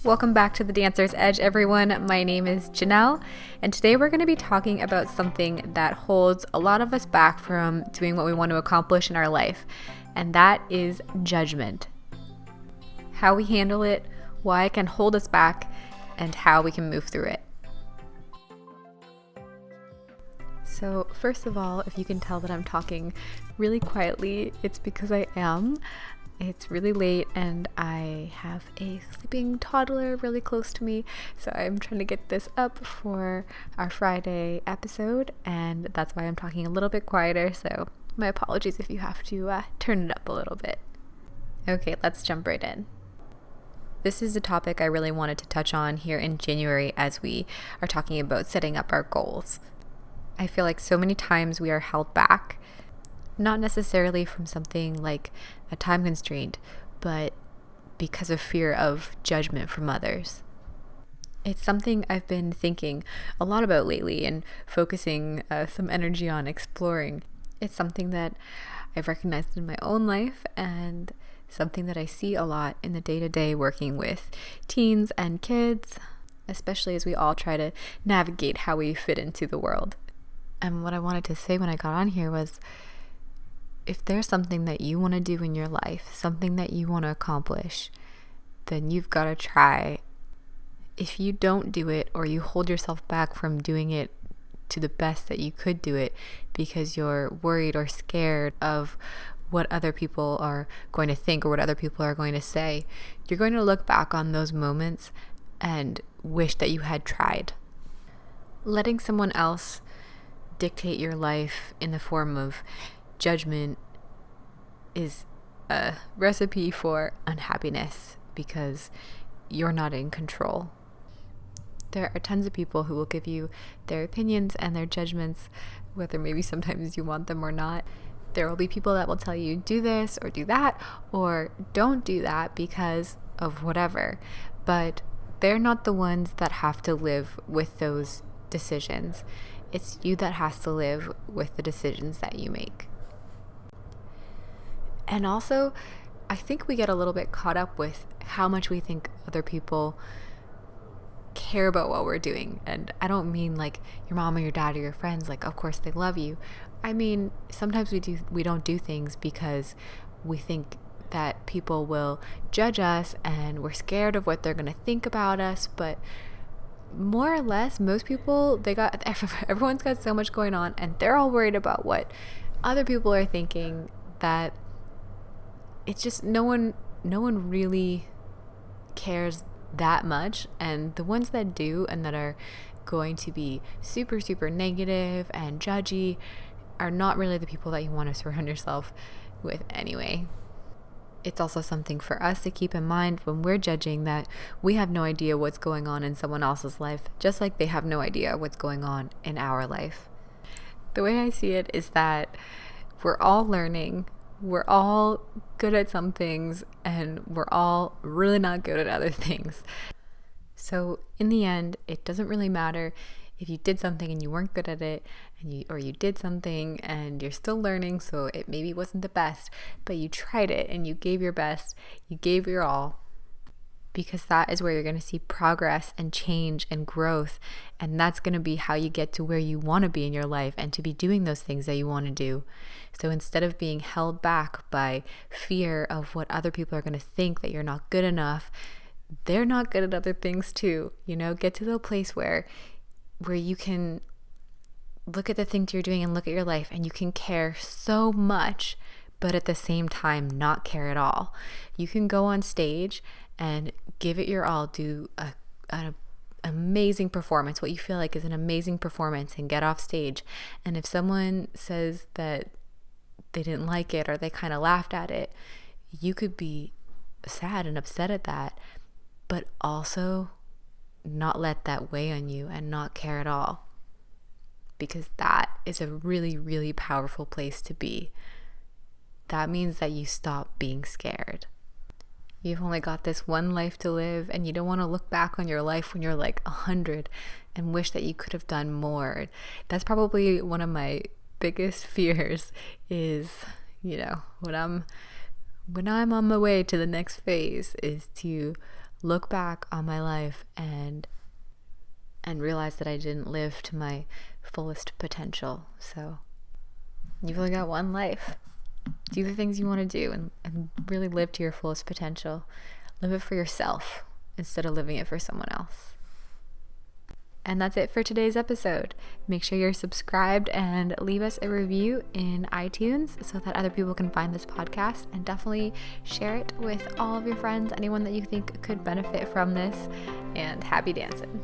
Welcome back to the Dancer's Edge, everyone. My name is Janelle, and today we're going to be talking about something that holds a lot of us back from doing what we want to accomplish in our life, and that is judgment. How we handle it, why it can hold us back, and how we can move through it. So first of all, if you can tell that I'm talking really quietly, it's because I am. It's really late and I have a sleeping toddler really close to me, so I'm trying to get this up for our Friday episode, and that's why I'm talking a little bit quieter, so my apologies if you have to turn it up a little bit. Okay, let's jump right in. This is a topic I really wanted to touch on here in January as we are talking about setting up our goals. I feel like so many times we are held back, not necessarily from something like a time constraint, but because of fear of judgment from others. It's something I've been thinking a lot about lately and focusing some energy on exploring. It's something that I've recognized in my own life and something that I see a lot in the day-to-day working with teens and kids, especially as we all try to navigate how we fit into the world. And what I wanted to say when I got on here was, if there's something that you want to do in your life, something that you want to accomplish, then you've got to try. If you don't do it or you hold yourself back from doing it to the best that you could do it because you're worried or scared of what other people are going to think or what other people are going to say, you're going to look back on those moments and wish that you had tried. Letting someone else dictate your life in the form of judgment is a recipe for unhappiness because you're not in control. There are tons of people who will give you their opinions and their judgments, whether maybe sometimes you want them or not. There will be people that will tell you do this or do that or don't do that because of whatever, but they're not the ones that have to live with those decisions. It's you that has to live with the decisions that you make. And also, I think we get a little bit caught up with how much we think other people care about what we're doing. And I don't mean like your mom or your dad or your friends, like of course they love you. I mean, sometimes we don't do things because we think that people will judge us and we're scared of what they're going to think about us, but more or less most people, everyone's got so much going on and they're all worried about what other people are thinking that it's just no one really cares that much. And the ones that do and that are going to be super, super negative and judgy are not really the people that you want to surround yourself with anyway. It's also something for us to keep in mind when we're judging that we have no idea what's going on in someone else's life, just like they have no idea what's going on in our life. The way I see it is that we're all learning. We're all good at some things and we're all really not good at other things. So in the end, it doesn't really matter if you did something and you weren't good at it, or you did something and you're still learning, so it maybe wasn't the best, but you tried it and you gave your best, you gave your all, because that is where you're going to see progress and change and growth, and that's going to be how you get to where you want to be in your life and to be doing those things that you want to do. So instead of being held back by fear of what other people are going to think that you're not good enough, they're not good at other things too. Get to the place where you can look at the things you're doing and look at your life and you can care so much, but at the same time not care at all. You can go on stage and give it your all, do an amazing performance, what you feel like is an amazing performance, and get off stage. And if someone says that they didn't like it or they kind of laughed at it, you could be sad and upset at that, but also not let that weigh on you and not care at all, because that is a really, really powerful place to be. That means that you stop being scared. You've only got this one life to live, and you don't want to look back on your life when you're like 100 and wish that you could have done more. That's probably one of my biggest fears is, when I'm on my way to the next phase, is to look back on my life and realize that I didn't live to my fullest potential. So you've only got one life. Do the things you want to do and really live to your fullest potential. Live it for yourself instead of living it for someone else. And that's it for today's episode. Make sure you're subscribed and leave us a review in iTunes so that other people can find this podcast, and definitely share it with all of your friends, anyone that you think could benefit from this, and happy dancing.